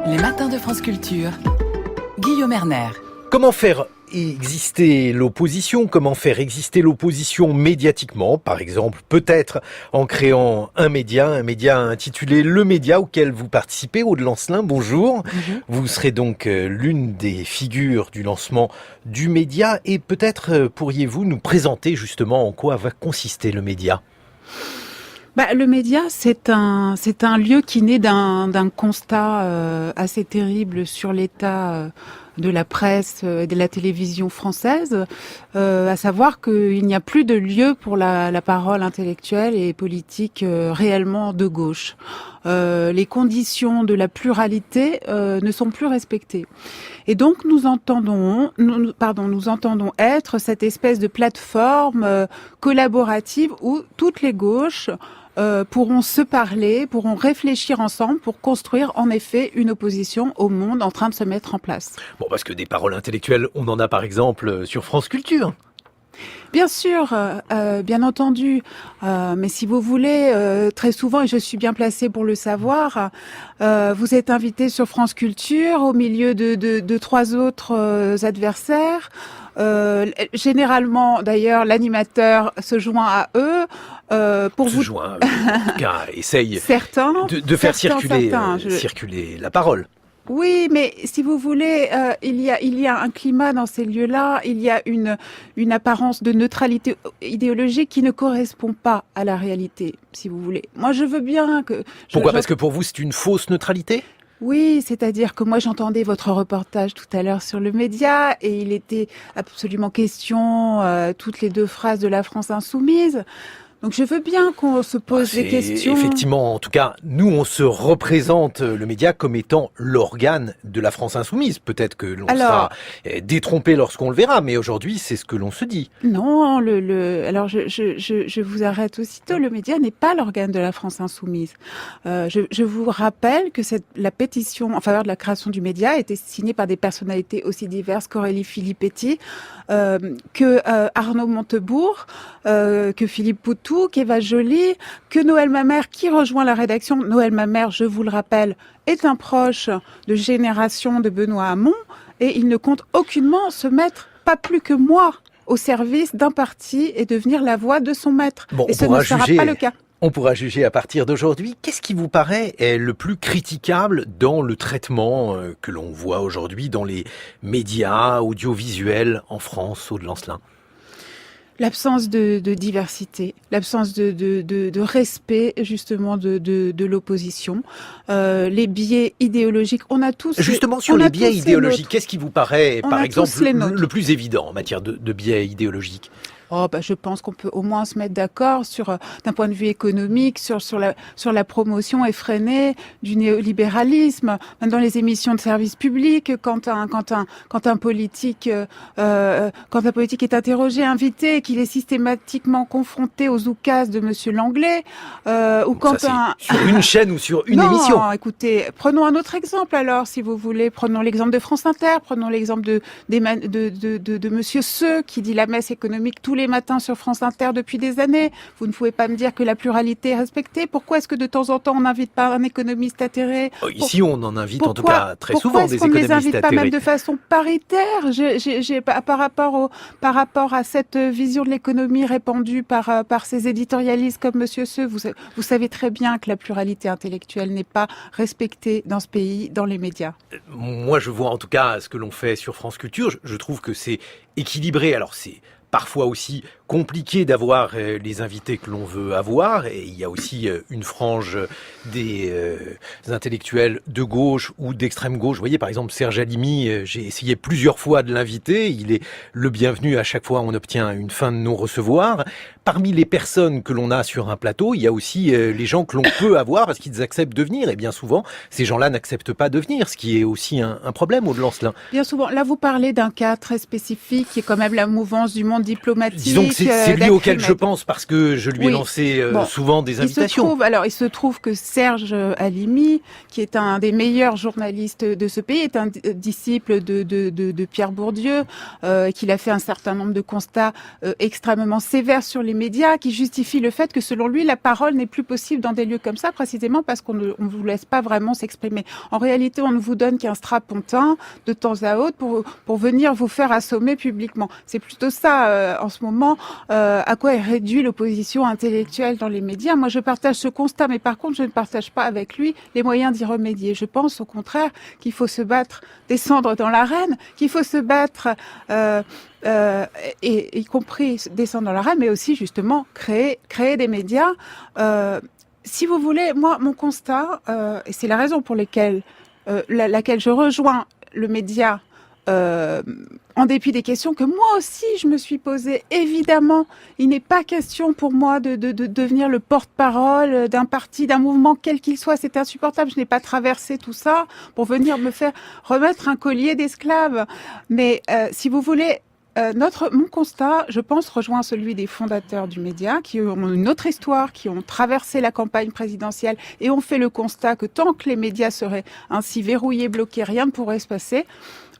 Les matins de France Culture. Guillaume Erner. Comment faire exister l'opposition? Comment faire exister l'opposition médiatiquement? Par exemple, peut-être en créant un média intitulé Le Média auquel vous participez. Aude Lancelin, bonjour. Bonjour. Vous serez donc l'une des figures du lancement du média et peut-être pourriez-vous nous présenter justement en quoi va consister le média? Le média, c'est un lieu qui naît d'un constat assez terrible sur l'état de la presse et de la télévision française, à savoir qu'il n'y a plus de lieu pour la parole intellectuelle et politique réellement de gauche. Les conditions de la pluralité ne sont plus respectées. Et donc nous entendons être cette espèce de plateforme collaborative où toutes les gauches pourront se parler, pourront réfléchir ensemble pour construire en effet une opposition au monde en train de se mettre en place. Bon, parce que des paroles intellectuelles, on en a par exemple sur France Culture. Bien sûr, bien entendu, mais si vous voulez, très souvent, et je suis bien placée pour le savoir, vous êtes invité sur France Culture au milieu de trois autres adversaires. Généralement, d'ailleurs, l'animateur se joint à eux pour vous. En tout cas, essaye de faire circuler la parole. Oui, mais si vous voulez, il y a un climat dans ces lieux-là, il y a une apparence de neutralité idéologique qui ne correspond pas à la réalité, si vous voulez. Moi, je veux bien que... Pourquoi ? Parce que pour vous, c'est une fausse neutralité ? Oui, c'est-à-dire que moi j'entendais votre reportage tout à l'heure sur le média et il était absolument question toutes les deux phrases de la France insoumise. Donc je veux bien qu'on se pose des questions. Effectivement, en tout cas, nous on se représente le média comme étant l'organe de la France insoumise. Peut-être que l'on sera détrompé lorsqu'on le verra, mais aujourd'hui c'est ce que l'on se dit. Non, alors je vous arrête aussitôt. Le média n'est pas l'organe de la France insoumise. Je vous rappelle que la pétition en faveur de la création du média a été signée par des personnalités aussi diverses qu'Aurélie Filippetti, que Arnaud Montebourg, que Philippe Poutou, qu'Eva Joly, que Noël Mamère, qui rejoint la rédaction. Noël Mamère, je vous le rappelle, est un proche de génération de Benoît Hamon et il ne compte aucunement se mettre, pas plus que moi, au service d'un parti et devenir la voix de son maître. Bon, et ce ne sera pas le cas. On pourra juger à partir d'aujourd'hui. Qu'est-ce qui vous paraît est le plus critiquable dans le traitement que l'on voit aujourd'hui dans les médias audiovisuels en France, Aude Lancelin ? L'absence de diversité, l'absence de respect justement de l'opposition, les biais idéologiques. On a tous. Justement sur les biais idéologiques, qu'est-ce qui vous paraît, par exemple, le plus évident en matière de biais idéologiques ? Je pense qu'on peut au moins se mettre d'accord d'un point de vue économique, sur la promotion effrénée du néolibéralisme. Même dans les émissions de service public, quand un politique est interrogé, invité, et qu'il est systématiquement confronté aux oukases de Monsieur Langlais, ou quand sur une chaîne ou sur une émission. Non, écoutez, prenons un autre exemple alors, si vous voulez. Prenons l'exemple de France Inter, prenons l'exemple de Monsieur Seux, qui dit la messe économique tous les matins sur France Inter depuis des années. Vous ne pouvez pas me dire que la pluralité est respectée. Pourquoi est-ce que de temps en temps on n'invite pas un économiste atterré ? Ici, on en invite en tout cas très souvent des économistes atterrés. Pourquoi est-ce qu'on ne les invite pas même de façon paritaire ? Par rapport à cette vision de l'économie répandue par ces éditorialistes comme Monsieur Seux, vous savez très bien que la pluralité intellectuelle n'est pas respectée dans ce pays, dans les médias. Moi, je vois en tout cas ce que l'on fait sur France Culture. Je trouve que c'est équilibré. Alors, c'est parfois aussi compliqué d'avoir les invités que l'on veut avoir, et il y a aussi une frange des intellectuels de gauche ou d'extrême gauche. Vous voyez, par exemple, Serge Halimi, j'ai essayé plusieurs fois de l'inviter, il est le bienvenu, à chaque fois on obtient une fin de non-recevoir. Parmi les personnes que l'on a sur un plateau, il y a aussi les gens que l'on peut avoir parce qu'ils acceptent de venir, et bien souvent, ces gens-là n'acceptent pas de venir, ce qui est aussi un problème, Aude Lancelin. Bien souvent, là vous parlez d'un cas très spécifique qui est quand même la mouvance du monde diplomatique. Disons que c'est lui auquel je d'Acrimed. pense parce que je lui ai Oui. lancé Bon. souvent des invitations. Il se trouve que Serge Halimi, qui est un des meilleurs journalistes de ce pays, est un disciple de Pierre Bourdieu, qu'il a fait un certain nombre de constats extrêmement sévères sur les médias, qui justifient le fait que selon lui, la parole n'est plus possible dans des lieux comme ça, précisément parce qu'on ne vous laisse pas vraiment s'exprimer. En réalité, on ne vous donne qu'un strapontin de temps à autre pour venir vous faire assommer publiquement. C'est plutôt ça, en ce moment, à quoi est réduite l'opposition intellectuelle dans les médias. Moi, je partage ce constat, mais par contre, je ne partage pas avec lui les moyens d'y remédier. Je pense, au contraire, qu'il faut se battre, descendre dans l'arène, qu'il faut se battre, et y compris descendre dans l'arène, mais aussi, justement, créer des médias. Si vous voulez, moi, mon constat, et c'est la raison pour laquelle je rejoins le média, en dépit des questions que moi aussi je me suis posées. Évidemment, il n'est pas question pour moi de devenir le porte-parole d'un parti, d'un mouvement, quel qu'il soit. C'est insupportable. Je n'ai pas traversé tout ça pour venir me faire remettre un collier d'esclave. Mais si vous voulez, mon constat, je pense, rejoint celui des fondateurs du média, qui ont une autre histoire, qui ont traversé la campagne présidentielle et ont fait le constat que tant que les médias seraient ainsi verrouillés, bloqués, rien ne pourrait se passer.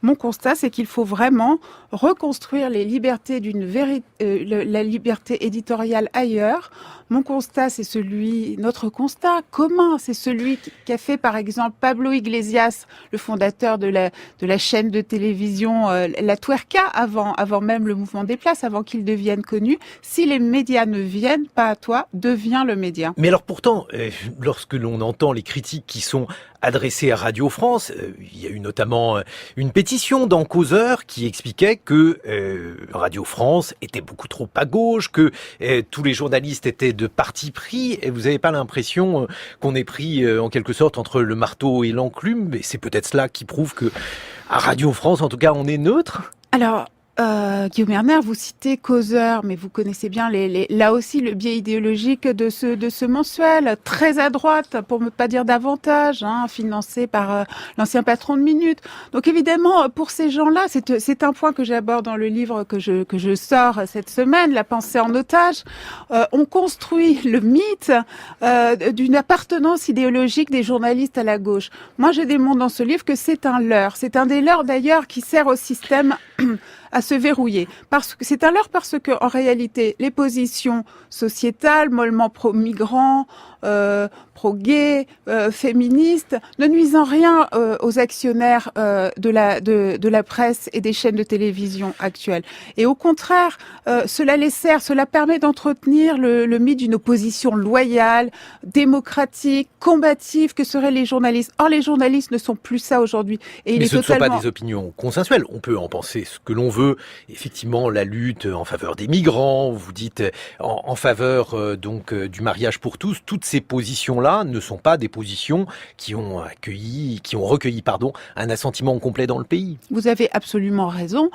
Mon constat, c'est qu'il faut vraiment reconstruire les libertés la liberté éditoriale ailleurs. Mon constat, c'est notre constat commun, c'est celui qu'a fait par exemple Pablo Iglesias, le fondateur de la chaîne de télévision La Tuerca, avant même le mouvement des places, avant qu'il devienne connu. Si les médias ne viennent pas à toi, deviens le média. Mais alors pourtant, lorsque l'on entend les critiques qui sont adressées à Radio France, il y a eu notamment une pétition dans Causeur qui expliquait que Radio France était beaucoup trop à gauche, que tous les journalistes étaient de parti pris, et vous n'avez pas l'impression qu'on est pris en quelque sorte entre le marteau et l'enclume, et c'est peut-être cela qui prouve que à Radio France, en tout cas, on est neutre? Alors, Guillaume Erner, vous citez Causeur, mais vous connaissez bien là aussi le biais idéologique de ce mensuel, très à droite, pour ne pas dire davantage, financé par l'ancien patron de Minute. Donc évidemment, pour ces gens-là, c'est un point que j'aborde dans le livre que je sors cette semaine, La pensée en otage. On construit le mythe d'une appartenance idéologique des journalistes à la gauche. Moi, je démontre dans ce livre que c'est un leurre. C'est un des leurs d'ailleurs qui sert au système à se verrouiller. C'est un leurre parce que, en réalité, les positions sociétales, mollement pro-migrants, pro-gays, féministes, ne nuisent en rien aux actionnaires de la presse et des chaînes de télévision actuelles. Et au contraire, cela permet d'entretenir le mythe d'une opposition loyale, démocratique, combative que seraient les journalistes. Or, les journalistes ne sont plus ça aujourd'hui. Et mais ce ne sont pas des opinions consensuelles. On peut en penser ce que l'on veut. Effectivement, la lutte en faveur des migrants, vous dites en faveur du mariage pour tous, toutes ces positions-là ne sont pas des positions qui ont recueilli un assentiment complet dans le pays. Vous avez absolument raison.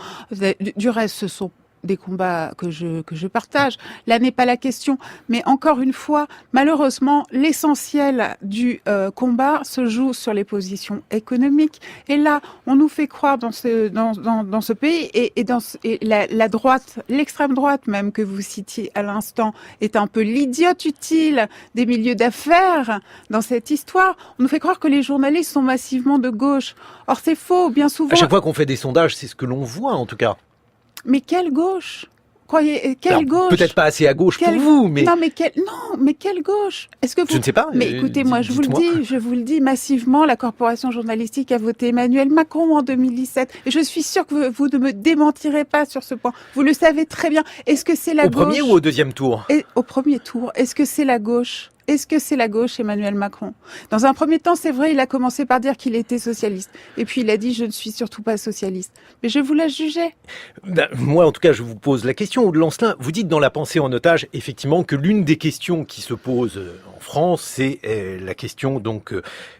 Du reste, ce sont des combats que je partage. Là n'est pas la question. Mais encore une fois, malheureusement, l'essentiel du combat se joue sur les positions économiques. Et là, on nous fait croire dans ce pays et la droite, l'extrême droite même que vous citiez à l'instant, est un peu l'idiote utile des milieux d'affaires dans cette histoire. On nous fait croire que les journalistes sont massivement de gauche. Or, c'est faux, bien souvent. À chaque fois qu'on fait des sondages, c'est ce que l'on voit en tout cas. Mais quelle gauche? Quelle gauche? Peut-être pas assez à gauche pour vous, mais... Non, mais quelle gauche? Est-ce que vous... Je ne sais pas. Mais écoutez, moi, je vous le dis massivement, la corporation journalistique a voté Emmanuel Macron en 2017. Et je suis sûre que vous ne me démentirez pas sur ce point. Vous le savez très bien. Est-ce que c'est la gauche? Au premier ou au deuxième tour? Au premier tour. Est-ce que c'est la gauche? Est-ce que c'est la gauche, Emmanuel Macron? Dans un premier temps, c'est vrai, il a commencé par dire qu'il était socialiste. Et puis il a dit, je ne suis surtout pas socialiste. Mais je vous laisse juger. Moi, en tout cas, je vous pose la question. Aude Lancelin, vous dites dans La pensée en otage, effectivement, que l'une des questions qui se posent en France, c'est la question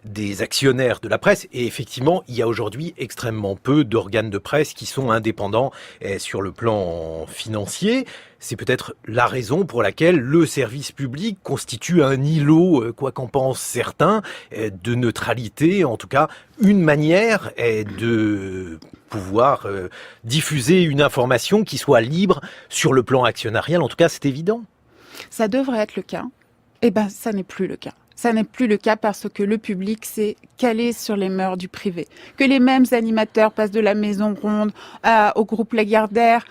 des actionnaires de la presse. Et effectivement, il y a aujourd'hui extrêmement peu d'organes de presse qui sont indépendants sur le plan financier. c'est peut-être la raison pour laquelle le service public constitue un îlot, quoi qu'en pensent certains, de neutralité, en tout cas une manière de pouvoir diffuser une information qui soit libre sur le plan actionnarial. En tout cas, c'est évident. Ça devrait être le cas. Eh ben, ça n'est plus le cas. Ça n'est plus le cas parce que le public s'est calé sur les mœurs du privé. Que les mêmes animateurs passent de la Maison Ronde au groupe Lagardère,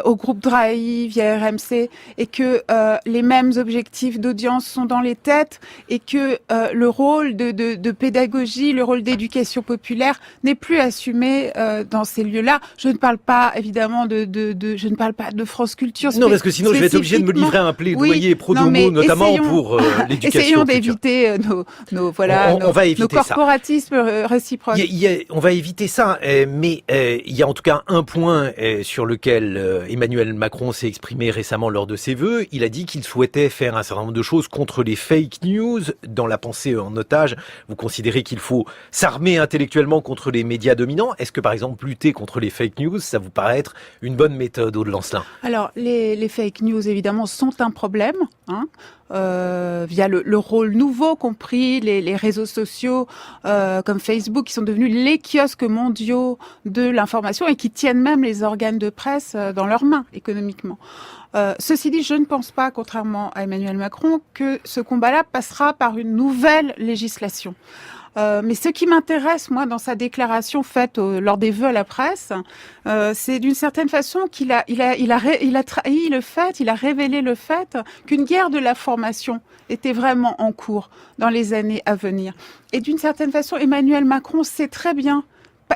au groupe Drahi via RMC, et que les mêmes objectifs d'audience sont dans les têtes, et que le rôle de pédagogie, le rôle d'éducation populaire n'est plus assumé dans ces lieux-là. Je ne parle pas évidemment je ne parle pas de France Culture. Non, parce que sinon je vais être obligé de me livrer un plaidoyer pro-domo, notamment pour l'éducation. Essayons d'éviter on va éviter nos corporatismes réciproques. On va éviter ça, mais il y a en tout cas un point sur lequel Emmanuel Macron s'est exprimé récemment lors de ses vœux. Il a dit qu'il souhaitait faire un certain nombre de choses contre les fake news. Dans la pensée en otage, vous considérez qu'il faut s'armer intellectuellement contre les médias dominants. Est-ce que par exemple lutter contre les fake news, ça vous paraît être une bonne méthode, Aude Lancelin? Alors les fake news évidemment sont un problème, via le rôle nouveau qu'ont pris les réseaux sociaux comme Facebook, qui sont devenus les kiosques mondiaux de l'information et qui tiennent même les organes de presse dans leurs mains économiquement. Ceci dit, je ne pense pas, contrairement à Emmanuel Macron, que ce combat-là passera par une nouvelle législation. Mais ce qui m'intéresse, moi, dans sa déclaration faite lors des vœux à la presse, c'est d'une certaine façon qu'il a trahi le fait, il a révélé le fait qu'une guerre de l'information était vraiment en cours dans les années à venir. Et d'une certaine façon, Emmanuel Macron sait très bien,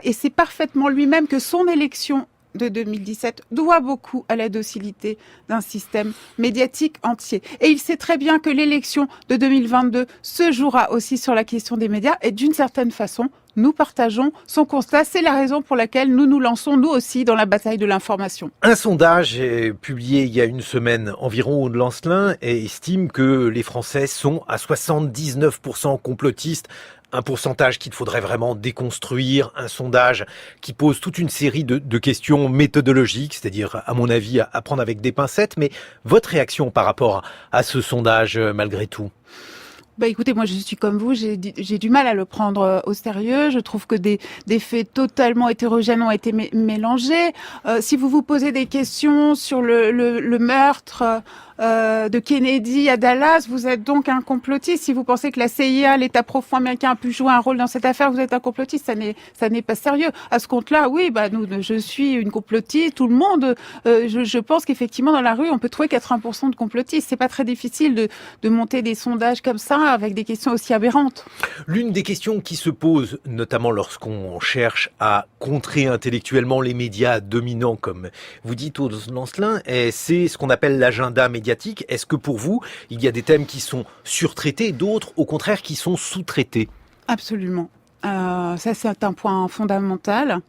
et c'est parfaitement lui-même, que son élection de 2017 doit beaucoup à la docilité d'un système médiatique entier. Et il sait très bien que l'élection de 2022 se jouera aussi sur la question des médias, et d'une certaine façon, nous partageons son constat. C'est la raison pour laquelle nous nous lançons, nous aussi, dans la bataille de l'information. Un sondage publié il y a une semaine environ, Aude Lancelin, estime que les Français sont à 79% complotistes. Un pourcentage qu'il faudrait vraiment déconstruire, un sondage qui pose toute une série de questions méthodologiques, c'est-à-dire, à mon avis, à prendre avec des pincettes. Mais votre réaction par rapport à ce sondage, malgré tout? Écoutez, moi je suis comme vous, j'ai du mal à le prendre au sérieux. Je trouve que des faits totalement hétérogènes ont été mélangés. Si vous vous posez des questions sur le meurtre de Kennedy à Dallas, vous êtes donc un complotiste. Si vous pensez que la CIA, l'État profond américain, a pu jouer un rôle dans cette affaire, vous êtes un complotiste. Ça n'est pas sérieux. À ce compte-là, oui, je suis une complotiste. Tout le monde, je pense qu'effectivement dans la rue, on peut trouver 80% de complotistes. C'est pas très difficile de monter des sondages comme ça avec des questions aussi aberrantes. L'une des questions qui se pose, notamment lorsqu'on cherche à contrer intellectuellement les médias dominants, comme vous dites, Aude Lancelin, c'est ce qu'on appelle l'agenda médiatique. Est-ce que pour vous, il y a des thèmes qui sont surtraités, d'autres, au contraire, qui sont sous-traités? Absolument. Ça, c'est un point fondamental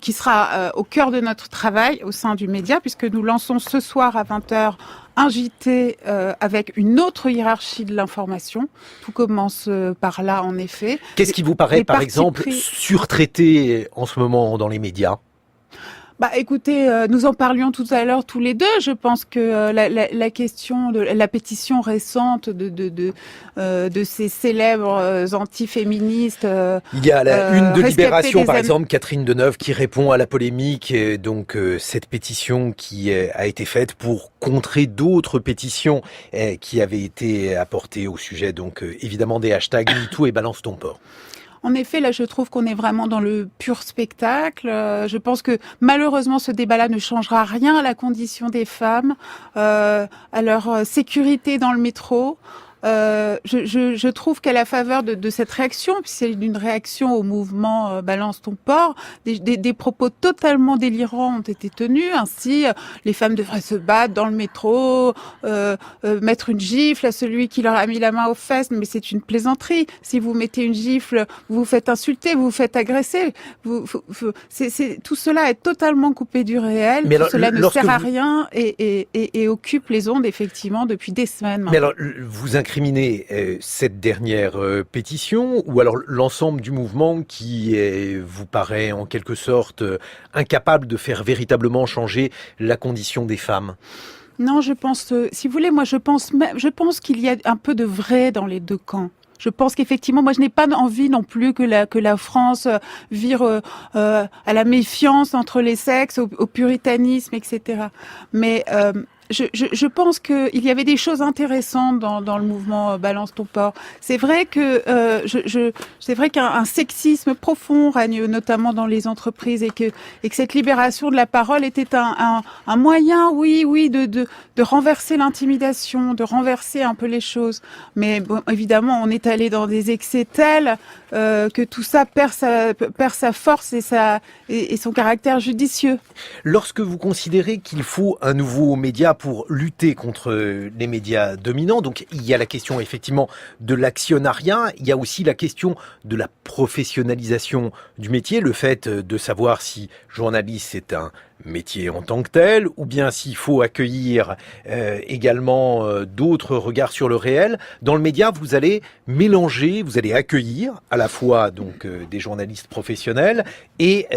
qui sera au cœur de notre travail au sein du média, puisque nous lançons ce soir à 20h un JT avec une autre hiérarchie de l'information. Tout commence par là, en effet. Qu'est-ce qui vous paraît, par exemple, surtraité en ce moment dans les médias? Écoutez, nous en parlions tout à l'heure tous les deux. Je pense que la question de la pétition récente de ces célèbres antiféministes. Il y a la une de Libération, par exemple, Catherine Deneuve, qui répond à la polémique. Donc cette pétition qui a été faite pour contrer d'autres pétitions qui avaient été apportées au sujet, donc évidemment des hashtags MeToo et Balance ton port. En effet, là, je trouve qu'on est vraiment dans le pur spectacle. Je pense que malheureusement, ce débat-là ne changera rien à la condition des femmes, à leur sécurité dans le métro. Je trouve qu'à la faveur de cette réaction, puis c'est une réaction au mouvement Balance ton port, des propos totalement délirants ont été tenus. Ainsi, les femmes devraient se battre dans le métro, mettre une gifle à celui qui leur a mis la main aux fesses, mais c'est une plaisanterie. Si vous mettez une gifle, vous vous faites insulter, vous vous faites agresser. Tout cela est totalement coupé du réel. Mais tout alors, cela ne sert à rien et occupe les ondes effectivement depuis des semaines. Mais alors, vous incriminez cette dernière pétition ou alors l'ensemble du mouvement qui vous paraît en quelque sorte incapable de faire véritablement changer la condition des femmes? Non, je pense, si vous voulez, moi je pense qu'il y a un peu de vrai dans les deux camps. Je pense qu'effectivement, moi, je n'ai pas envie non plus que la France vire à la méfiance entre les sexes, au puritanisme, etc. Mais je pense qu'il y avait des choses intéressantes dans le mouvement Balance ton porc. C'est vrai que c'est vrai qu'un sexisme profond règne notamment dans les entreprises et que cette libération de la parole était un moyen, oui, de renverser l'intimidation, de renverser un peu les choses. Mais bon, évidemment, on est allé dans des excès tels que tout ça perd sa force et son caractère judicieux. Lorsque vous considérez qu'il faut un nouveau média pour lutter contre les médias dominants, donc il y a la question effectivement de l'actionnariat, il y a aussi la question de la professionnalisation du métier, le fait de savoir si journaliste c'est un métier en tant que tel, ou bien s'il faut accueillir également d'autres regards sur le réel. Dans le média, vous allez mélanger, vous allez accueillir à la fois donc des journalistes professionnels et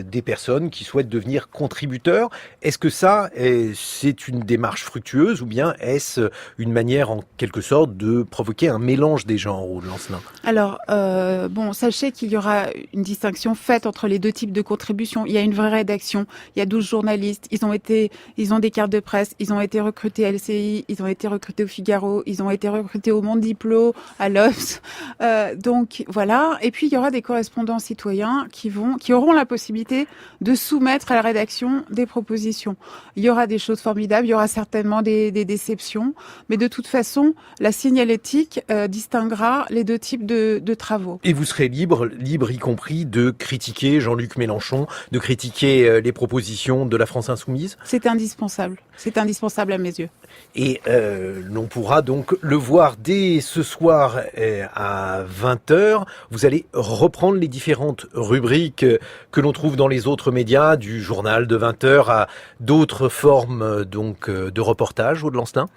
des personnes qui souhaitent devenir contributeurs. Est-ce que ça, c'est une démarche fructueuse ou bien est-ce une manière en quelque sorte de provoquer un mélange des genres, Aude Lancelin? Alors, sachez qu'il y aura une distinction faite entre les deux types de contributions. Il y a une vraie rédaction, il y a 12 journalistes, ils ont des cartes de presse, ils ont été recrutés à LCI, ils ont été recrutés au Figaro, ils ont été recrutés au Monde Diplo, à l'Obs. Donc voilà. Et puis il y aura des correspondants citoyens qui auront la possibilité de soumettre à la rédaction des propositions. Il y aura des choses formidables, il y aura certainement des déceptions, mais de toute façon, la signalétique distinguera les deux types de travaux. Et vous serez libre y compris de critiquer Jean-Luc Mélenchon, de critiquer les propositions de la France Insoumise? C'est indispensable à mes yeux. Et l'on pourra donc le voir dès ce soir à 20h. Vous allez reprendre les différentes rubriques que l'on trouve dans les autres médias, du journal de 20h à d'autres formes donc de reportage, Aude Lancelin.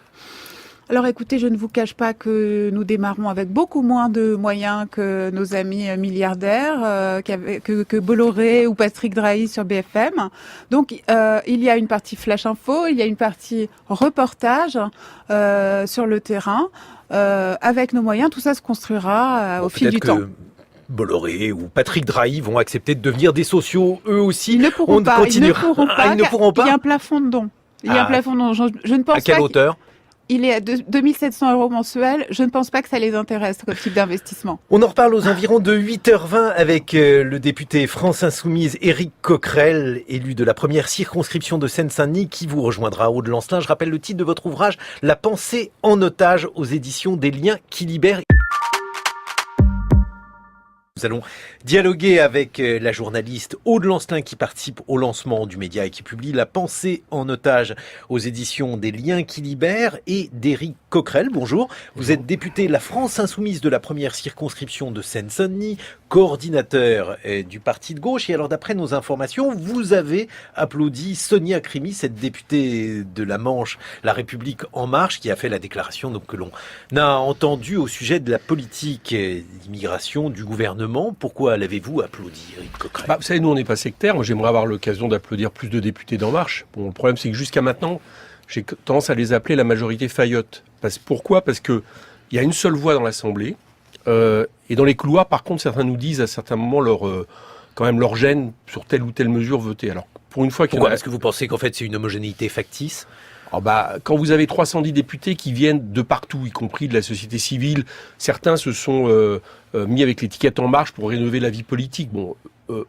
Alors écoutez, je ne vous cache pas que nous démarrons avec beaucoup moins de moyens que nos amis milliardaires, que Bolloré ou Patrick Drahi sur BFM. Donc il y a une partie flash info, il y a une partie reportage sur le terrain. Avec nos moyens, tout ça se construira au fil du temps. Bolloré ou Patrick Drahi vont accepter de devenir des sociaux eux aussi. Ils ne pourront pas. Ils ne pourront pas. Il y a un plafond de dons. Je ne pense pas. À quelle hauteur? Il est à 2700 € mensuels. Je ne pense pas que ça les intéresse comme type d'investissement. On en reparle aux environs de 8h20 avec le député France Insoumise Éric Coquerel, élu de la première circonscription de Seine-Saint-Denis, qui vous rejoindra, Aude Lancelin. Je rappelle le titre de votre ouvrage, La pensée en otage, aux éditions des Liens qui libèrent. Nous allons dialoguer avec la journaliste Aude Lancelin qui participe au lancement du média et qui publie La pensée en otage aux éditions des Liens qui libèrent, et d'Éric Coquerel. Bonjour. Vous êtes député La France Insoumise de la première circonscription de Seine-Saint-Denis, coordinateur du parti de gauche. Et alors, d'après nos informations, vous avez applaudi Sonia Crimi, cette députée de la Manche, La République En Marche, qui a fait la déclaration donc, que l'on a entendue au sujet de la politique d'immigration du gouvernement. Pourquoi l'avez-vous applaudi, Éric Coquerel? Vous savez, nous, on n'est pas sectaire. Moi, j'aimerais avoir l'occasion d'applaudir plus de députés d'En Marche. Bon, le problème, c'est que jusqu'à maintenant, j'ai tendance à les appeler la majorité faillotte. Pourquoi? Parce qu'il y a une seule voix dans l'Assemblée. Et dans les couloirs, par contre, certains nous disent à certains moments quand même leur gêne sur telle ou telle mesure votée. Alors, pour une fois Pourquoi? Est-ce que vous pensez qu'en fait, c'est une homogénéité factice? Quand vous avez 310 députés qui viennent de partout, y compris de la société civile, certains se sont mis avec l'étiquette En Marche pour rénover la vie politique. Bon,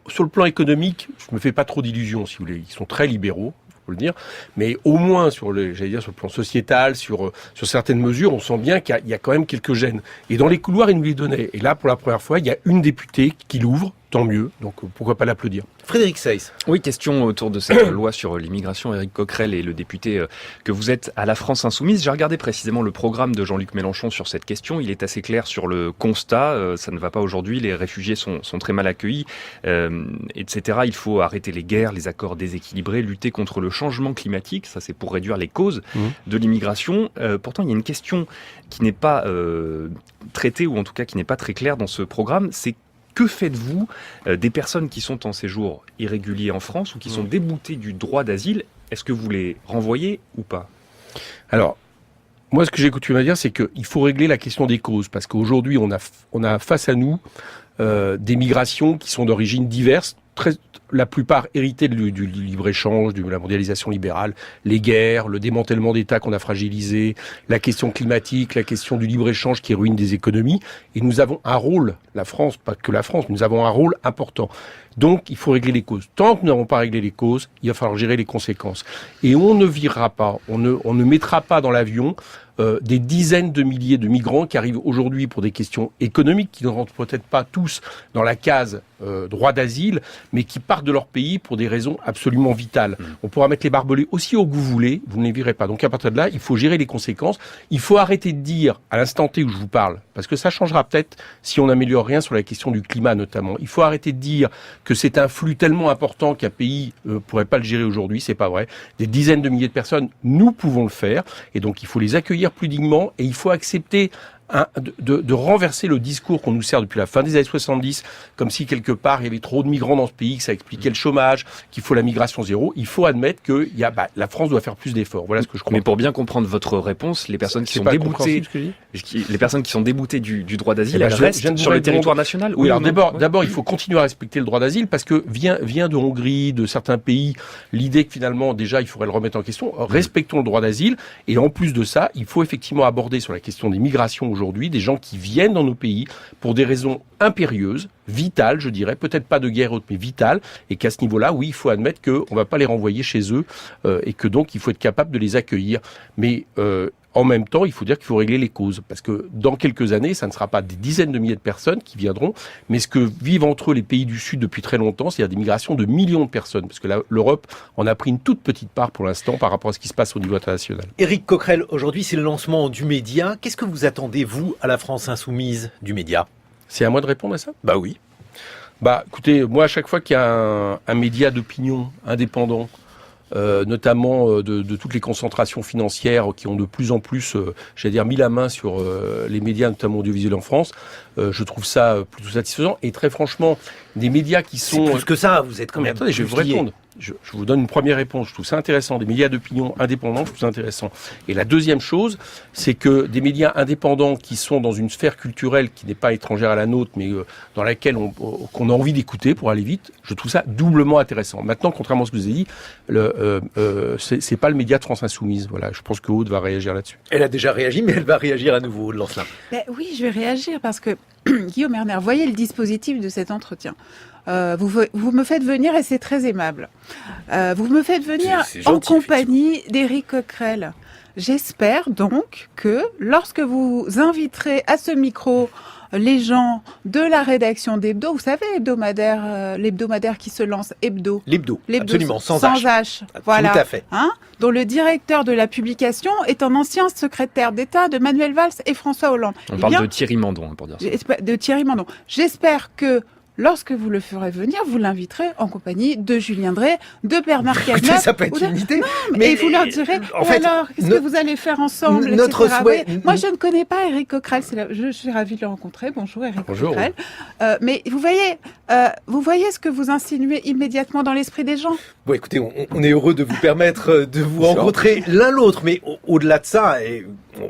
sur le plan économique, je me fais pas trop d'illusions, si vous voulez. Ils sont très libéraux, faut le dire, mais au moins sur le plan sociétal, sur certaines mesures, on sent bien qu'il y a quand même quelques gênes. Et dans les couloirs, ils nous les donnaient. Et là, pour la première fois, il y a une députée qui l'ouvre tant mieux. Donc pourquoi pas l'applaudir. Frédéric Seyss. Oui, question autour de cette loi sur l'immigration. Éric Coquerel est le député que vous êtes à la France Insoumise. J'ai regardé précisément le programme de Jean-Luc Mélenchon sur cette question. Il est assez clair sur le constat. Ça ne va pas aujourd'hui. Les réfugiés sont très mal accueillis, etc. Il faut arrêter les guerres, les accords déséquilibrés, lutter contre le changement climatique. Ça, c'est pour réduire les causes de l'immigration. Pourtant, il y a une question qui n'est pas traitée, ou en tout cas qui n'est pas très claire dans ce programme. C'est que faites-vous des personnes qui sont en séjour irrégulier en France ou qui sont déboutées du droit d'asile? Est-ce que vous les renvoyez ou pas? Alors, moi, ce que j'ai coutume à dire, c'est qu'il faut régler la question des causes, parce qu'aujourd'hui, on a face à nous des migrations qui sont d'origine diverse, la plupart héritées du libre-échange, de la mondialisation libérale, les guerres, le démantèlement d'États qu'on a fragilisés, la question climatique, la question du libre-échange qui ruine des économies. Et nous avons un rôle, la France, pas que la France, nous avons un rôle important. Donc, il faut régler les causes. Tant que nous n'avons pas réglé les causes, il va falloir gérer les conséquences. Et on ne virera pas, on ne mettra pas dans l'avion des dizaines de milliers de migrants qui arrivent aujourd'hui pour des questions économiques, qui ne rentrent peut-être pas tous dans la case droit d'asile, mais qui partent de leur pays pour des raisons absolument vitales. On pourra mettre les barbelés aussi où vous voulez, vous ne les virez pas. Donc à partir de là, il faut gérer les conséquences. Il faut arrêter de dire, à l'instant T où je vous parle, parce que ça changera peut-être si on n'améliore rien sur la question du climat notamment. Il faut arrêter de dire que c'est un flux tellement important qu'un pays pourrait pas le gérer aujourd'hui, c'est pas vrai. Des dizaines de milliers de personnes, nous pouvons le faire, et donc il faut les accueillir plus dignement, et il faut accepter de renverser le discours qu'on nous sert depuis la fin des années 70, comme si quelque part il y avait trop de migrants dans ce pays, que ça expliquait le chômage, qu'il faut la migration zéro. Il faut admettre que la France doit faire plus d'efforts. Voilà ce que je crois. Mais pour bien comprendre votre réponse, les personnes qui sont déboutées, les personnes qui sont déboutées du droit d'asile, elles restent sur le territoire national. Oui, alors d'abord, il faut continuer à respecter le droit d'asile, parce que vient de Hongrie, de certains pays, l'idée que finalement déjà il faudrait le remettre en question. Respectons le droit d'asile, et en plus de ça, il faut effectivement aborder sur la question des migrations aujourd'hui des gens qui viennent dans nos pays pour des raisons impérieuses, vitales, je dirais, peut-être pas de guerre haute, mais vitales, et qu'à ce niveau-là, oui, il faut admettre qu'on ne va pas les renvoyer chez eux, et que donc il faut être capable de les accueillir. Mais en même temps, il faut dire qu'il faut régler les causes, parce que dans quelques années, ça ne sera pas des dizaines de milliers de personnes qui viendront, mais ce que vivent entre eux les pays du Sud depuis très longtemps, c'est-à-dire des migrations de millions de personnes, parce que l'Europe en a pris une toute petite part pour l'instant par rapport à ce qui se passe au niveau international. Éric Coquerel, aujourd'hui c'est le lancement du média. Qu'est-ce que vous attendez, vous, à la France Insoumise, du média? C'est à moi de répondre à ça? Bah oui. Écoutez, moi, à chaque fois qu'il y a un média d'opinion indépendant, notamment de toutes les concentrations financières qui ont de plus en plus, mis la main sur les médias, notamment audiovisuels en France, je trouve ça plutôt satisfaisant. Et très franchement, des médias qui sont... C'est plus que ça, vous êtes quand même... Attendez, je vais vous répondre. Je vous donne une première réponse. Je trouve ça intéressant. Des médias d'opinion indépendants, je trouve ça intéressant. Et la deuxième chose, c'est que des médias indépendants qui sont dans une sphère culturelle qui n'est pas étrangère à la nôtre, mais dans laquelle qu'on a envie d'écouter pour aller vite, je trouve ça doublement intéressant. Maintenant, contrairement à ce que je vous ai dit, c'est pas le média de France Insoumise. Voilà, je pense que Aude va réagir là-dessus. Elle a déjà réagi, mais elle va réagir à nouveau, Aude Lancelin. Oui, je vais réagir parce que Guillaume Erner, voyez le dispositif de cet entretien. Vous me faites venir, et c'est très aimable. Vous me faites venir c'est gentil, en compagnie d'Éric Coquerel. J'espère donc que lorsque vous inviterez à ce micro les gens de la rédaction d'Hebdo, vous savez, l'hebdomadaire qui se lance, Hebdo. L'Hebdo, absolument, sans H. Voilà. Tout à fait. Dont le directeur de la publication est un ancien secrétaire d'État de Manuel Valls et François Hollande. On parle de Thierry Mandon, pour dire ça. De Thierry Mandon. J'espère que lorsque vous le ferez venir, vous l'inviterez en compagnie de Julien Drey, de Bernard Cazeneuve. Ça peut être une idée. Et vous leur direz, alors, qu'est-ce que vous allez faire ensemble, notre etc. souhait... Moi, je ne connais pas Éric Coquerel. Je suis ravie de le rencontrer. Bonjour, Éric Coquerel. Mais vous voyez ce que vous insinuez immédiatement dans l'esprit des gens. Bon, écoutez, on est heureux de vous permettre de vous rencontrer l'un l'autre, mais au-delà de ça, et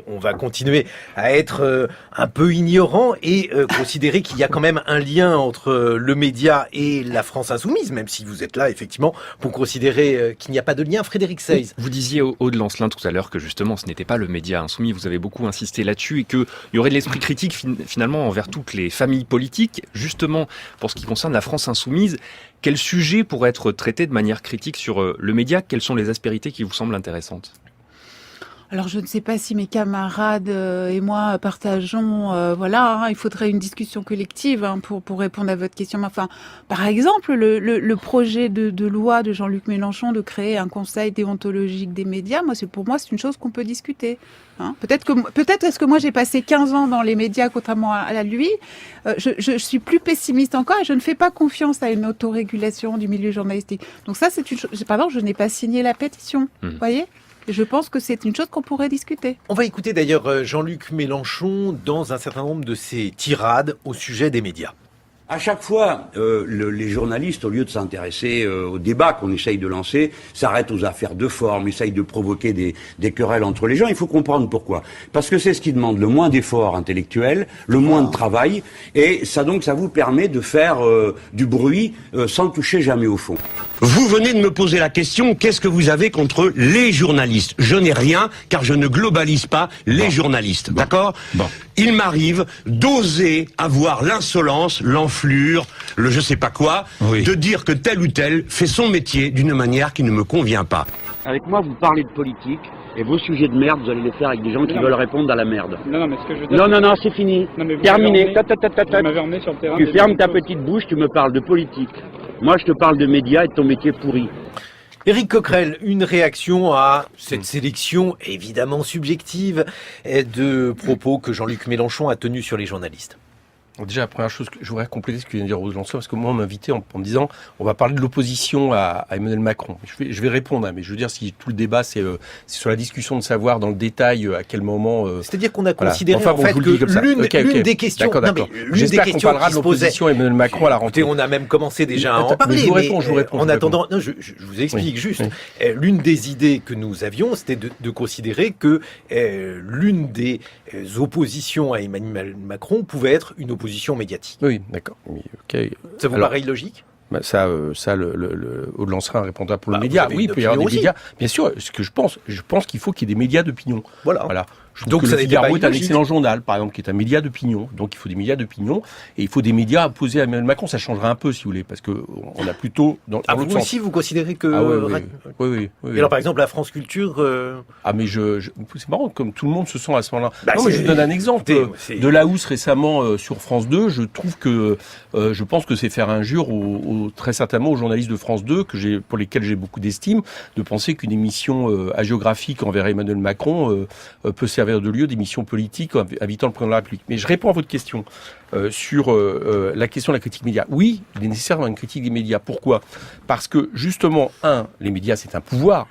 on va continuer à être un peu ignorant et considérer qu'il y a quand même un lien entre le média et la France Insoumise, même si vous êtes là, effectivement, pour considérer qu'il n'y a pas de lien. Frédéric Seyss. Vous disiez, Aude Lancelin, tout à l'heure, que justement, ce n'était pas le média insoumis. Vous avez beaucoup insisté là-dessus et qu'il y aurait de l'esprit critique, finalement, envers toutes les familles politiques. Justement, pour ce qui concerne la France Insoumise, quel sujet pourrait être traité de manière critique sur le média? Quelles sont les aspérités qui vous semblent intéressantes? Alors je ne sais pas si mes camarades et moi partageons, il faudrait une discussion collective pour répondre à votre question. Mais enfin, par exemple, le projet de loi de Jean-Luc Mélenchon de créer un conseil déontologique des médias, pour moi c'est une chose qu'on peut discuter. Peut-être est-ce que moi j'ai passé 15 ans dans les médias contrairement à lui. Je suis plus pessimiste encore et je ne fais pas confiance à une autorégulation du milieu journalistique. Donc ça c'est une chose. Pardon, je n'ai pas signé la pétition. Vous voyez ? Je pense que c'est une chose qu'on pourrait discuter. On va écouter d'ailleurs Jean-Luc Mélenchon dans un certain nombre de ses tirades au sujet des médias. À chaque fois, les journalistes, au lieu de s'intéresser au débat qu'on essaye de lancer, s'arrêtent aux affaires de forme, essayent de provoquer des querelles entre les gens. Il faut comprendre pourquoi. Parce que c'est ce qui demande le moins d'efforts intellectuels, le moins de travail, et ça vous permet de faire du bruit sans toucher jamais au fond. Vous venez de me poser la question, qu'est-ce que vous avez contre les journalistes ? Je n'ai rien, car je ne globalise pas les journalistes, d'accord ? Il m'arrive d'oser avoir l'insolence, l'enflure, le je sais pas quoi, de dire que tel ou tel fait son métier d'une manière qui ne me convient pas. Avec moi, vous parlez de politique, et vos sujets de merde, vous allez les faire avec des gens qui veulent répondre à la merde. Non, mais ce que je veux dire... Non, c'est fini. Terminé. Vous m'avez emmené sur le terrain. Tu fermes ta petite bouche, tu me parles de politique. Moi, je te parle de médias et de ton métier pourri. Éric Coquerel, une réaction à cette sélection évidemment subjective de propos que Jean-Luc Mélenchon a tenus sur les journalistes. Déjà, la première chose que je voudrais compléter ce que vient de dire Rose Lançon, parce que moi, on m'a invité en me disant, on va parler de l'opposition à Emmanuel Macron. Je vais répondre, mais je veux dire, si tout le débat, c'est sur la discussion de savoir dans le détail à quel moment... C'est-à-dire qu'on a considéré en fait que l'une des questions... J'espère qu'on parlera de l'opposition à Emmanuel Macron à la rentrée. On a même commencé déjà à en parler, je vous réponds. En attendant, je vous explique juste. L'une des idées que nous avions, c'était de considérer que l'une des oppositions à Emmanuel Macron pouvait être une opposition médiatique. Oui, d'accord. Ça vous paraît illogique ? Aude Lancerin répondra pour le média. Oui, il peut y avoir des médias. Bien sûr, ce que je pense qu'il faut qu'il y ait des médias d'opinion. Voilà. Je trouve que Le Figaro est un excellent journal, par exemple, qui est un média d'opinion. Donc il faut des médias d'opinion et il faut des médias opposés à Emmanuel Macron. Ça changerait un peu, si vous voulez, parce que on a plutôt dans l'autre vous sens. aussi, vous considérez que oui. Et alors, par exemple, la France Culture. Mais c'est marrant, comme tout le monde se sent à ce moment-là. Mais je vous donne un exemple de Laousse récemment sur France 2. Je trouve que je pense que c'est faire injure très certainement aux journalistes de France 2 pour lesquels j'ai beaucoup d'estime, de penser qu'une émission hagiographique envers Emmanuel Macron peut servir de lieu d'émissions politiques invitant le président de la République. Mais je réponds à votre question sur la question de la critique média. Oui, il est nécessaire d'avoir une critique des médias. Pourquoi ? Parce que justement, les médias, c'est un pouvoir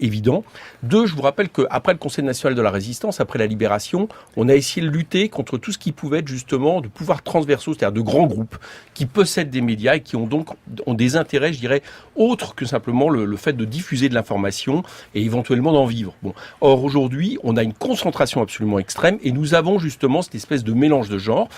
évident. 2, je vous rappelle qu'après le Conseil national de la résistance, après la libération, on a essayé de lutter contre tout ce qui pouvait être justement de pouvoirs transversaux, c'est-à-dire de grands groupes qui possèdent des médias et qui ont des intérêts, je dirais, autres que simplement le fait de diffuser de l'information et éventuellement d'en vivre. Or, aujourd'hui, on a une concentration absolument extrême et nous avons justement cette espèce de mélange de genres.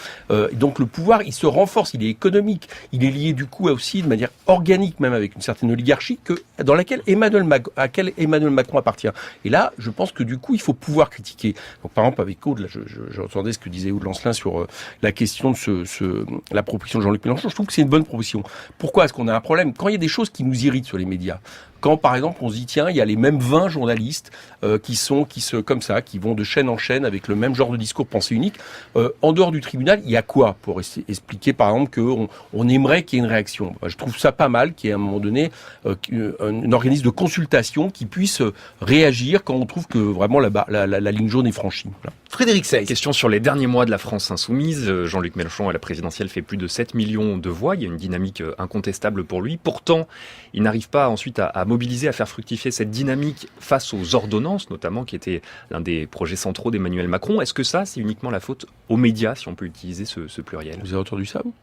Donc le pouvoir, il se renforce, il est économique, il est lié du coup aussi de manière organique, même avec une certaine oligarchie dans laquelle Emmanuel Macron appartient. Et là, je pense que du coup, il faut pouvoir critiquer. Donc, par exemple, avec Aude, j'entendais ce que disait Aude Lancelin sur la question de la proposition de Jean-Luc Mélenchon. Je trouve que c'est une bonne proposition. Pourquoi est-ce qu'on a un problème ? Quand il y a des choses qui nous irritent sur les médias, quand, par exemple, on se dit, tiens, il y a les mêmes 20 journalistes qui vont de chaîne en chaîne avec le même genre de discours pensée unique, en dehors du tribunal, il y a quoi pour expliquer, par exemple, qu'on aimerait qu'il y ait une réaction ? Je trouve ça pas mal qu'il y ait à un moment donné un organisme de consultation qui puisse réagir quand on trouve que vraiment la ligne jaune est franchie. Voilà. Frédéric Seyss. Question sur les derniers mois de la France insoumise. Jean-Luc Mélenchon à la présidentielle fait plus de 7 millions de voix. Il y a une dynamique incontestable pour lui. Pourtant, il n'arrive pas ensuite à mobiliser, à faire fructifier cette dynamique face aux ordonnances, notamment, qui était l'un des projets centraux d'Emmanuel Macron. Est-ce que ça, c'est uniquement la faute aux médias, si on peut utiliser ce pluriel ? Vous avez entendu ça, vous ?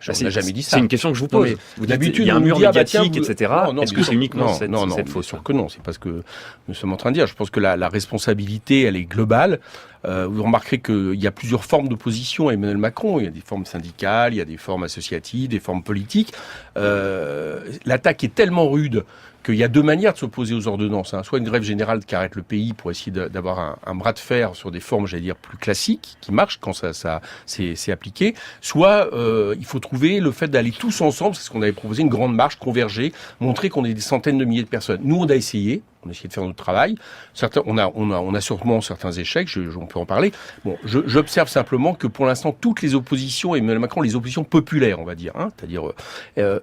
On n'a jamais dit ça. C'est une question que je vous pose. D'habitude, il y a un mur médiatique, etc. Est-ce que c'est uniquement cette faute ? Bien sûr que non. C'est pas ce que nous sommes en train de dire. Je pense que la responsabilité, elle est globale. Vous remarquerez qu'il y a plusieurs formes d'opposition à Emmanuel Macron. Il y a des formes syndicales, il y a des formes associatives, des formes politiques. L'attaque est tellement rude qu'il y a deux manières de s'opposer aux ordonnances. Soit une grève générale qui arrête le pays pour essayer d'avoir un bras de fer sur des formes, j'allais dire, plus classiques, qui marchent quand ça c'est appliqué. Soit il faut trouver le fait d'aller tous ensemble, c'est ce qu'on avait proposé, une grande marche, converger, montrer qu'on est des centaines de milliers de personnes. Nous, on a essayé. On a essayé de faire notre travail. On a sûrement certains échecs, on peut en parler. Bon, j'observe simplement que pour l'instant, toutes les oppositions, et Emmanuel Macron, les oppositions populaires, on va dire, c'est-à-dire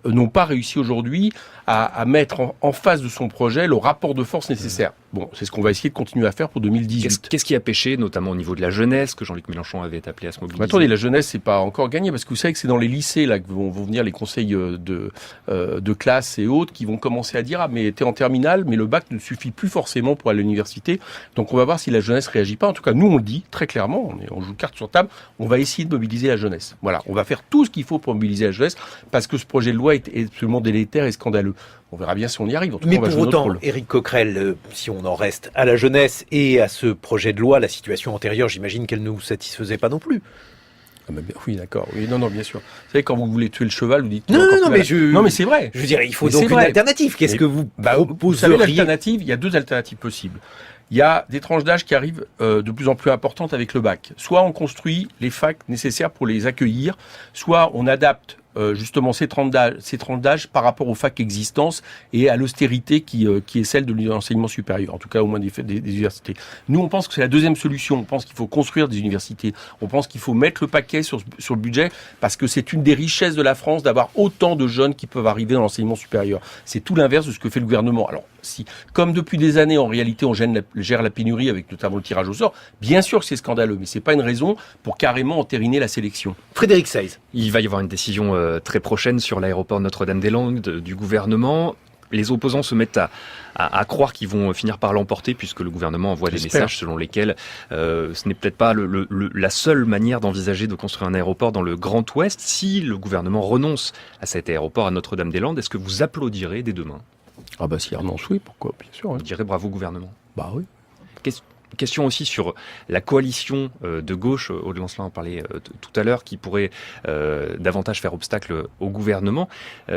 n'ont pas réussi aujourd'hui à mettre en face de son projet le rapport de force nécessaire. Bon, c'est ce qu'on va essayer de continuer à faire pour 2018. Qu'est-ce qui a pêché, notamment au niveau de la jeunesse, que Jean-Luc Mélenchon avait appelé à se mobiliser? Attendez, la jeunesse, c'est pas encore gagné, parce que vous savez que c'est dans les lycées là que vont venir les conseils de classe et autres qui vont commencer à dire mais t'es en terminale, mais le bac ne suffit plus forcément pour aller à l'université. Donc on va voir si la jeunesse réagit pas. En tout cas, nous on le dit très clairement, on joue carte sur table, on va essayer de mobiliser la jeunesse. Voilà, on va faire tout ce qu'il faut pour mobiliser la jeunesse, parce que ce projet de loi est absolument délétère et scandaleux. On verra bien si on y arrive. En tout cas, Mais on va pour jouer notre autant, rôle. Éric Coquerel, si on en reste à la jeunesse et à ce projet de loi, la situation antérieure, j'imagine qu'elle ne vous satisfaisait pas non plus. Ah bah, oui, d'accord. Oui, non, bien sûr. Vous savez, quand vous voulez tuer le cheval, vous dites... Non, mais c'est vrai. Je veux dire, il faut Mais donc c'est une vrai. alternative. Qu'est-ce que vous Vous savez, proposeriez? l'alternative, il y a deux alternatives possibles. Il y a des tranches d'âge qui arrivent de plus en plus importantes avec le bac. Soit on construit les facs nécessaires pour les accueillir, soit on adapte justement ces tranches d'âge par rapport aux facs existances et à l'austérité qui est celle de l'enseignement supérieur, en tout cas au moins des universités. Nous, on pense que c'est la deuxième solution. On pense qu'il faut construire des universités. On pense qu'il faut mettre le paquet sur le budget, parce que c'est une des richesses de la France d'avoir autant de jeunes qui peuvent arriver dans l'enseignement supérieur. C'est tout l'inverse de ce que fait le gouvernement. Alors, si, comme depuis des années, en réalité, on gère la pénurie avec notamment le tirage au sort, bien sûr que c'est scandaleux, mais c'est pas une raison pour carrément entériner la sélection. Frédéric Seyss. Il va y avoir une décision très prochaine sur l'aéroport Notre-Dame-des-Landes du gouvernement. Les opposants se mettent à croire qu'ils vont finir par l'emporter, puisque le gouvernement envoie des messages selon lesquels ce n'est peut-être pas la seule manière d'envisager de construire un aéroport dans le Grand Ouest. Si le gouvernement renonce à cet aéroport à Notre-Dame-des-Landes, est-ce que vous applaudirez dès demain? Ah bah si renonce, oui, pourquoi? Bien sûr. Vous direz bravo gouvernement. Bah oui. Question aussi sur la coalition de gauche, Aude Lancelin en parlait tout à l'heure, qui pourrait davantage faire obstacle au gouvernement.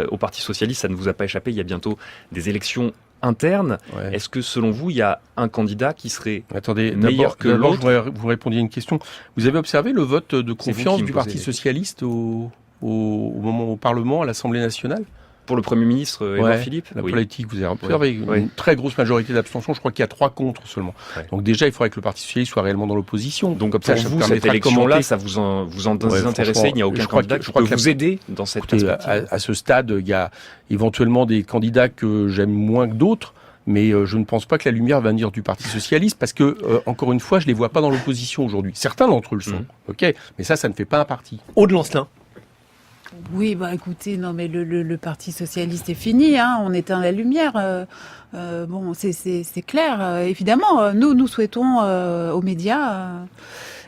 Au Parti Socialiste, ça ne vous a pas échappé, il y a bientôt des élections internes. Ouais. Est-ce que selon vous, il y a un candidat qui serait Attendez, meilleur que d'abord, l'autre? je voudrais vous répondre à une question. Vous avez observé le vote de C'est vous confiance qui me du posez Parti la Socialiste au moment au Parlement, à l'Assemblée nationale? Pour le Premier ministre Édouard Philippe? La Oui. politique, vous avez observé Oui. une très grosse majorité d'abstention. Je crois qu'il y a 3 contre seulement. Ouais. Donc déjà, il faudrait que le Parti Socialiste soit réellement dans l'opposition. Donc comme pour ça vous, permettra cette de élection-là, commenter. ça vous en Ouais, intéressait? Il n'y a aucun candidat qui peut vous aider dans cette perspective? À ce stade, il y a éventuellement des candidats que j'aime moins que d'autres. Mais je ne pense pas que la lumière va venir du Parti Socialiste, parce que, encore une fois, je les vois pas dans l'opposition aujourd'hui. Certains d'entre eux le sont, ok, mais ça ne fait pas un parti. Aude Lancelin. Oui, bah écoutez, non mais le Parti Socialiste est fini, hein, on éteint la lumière. Bon, c'est clair. Évidemment, nous souhaitons aux médias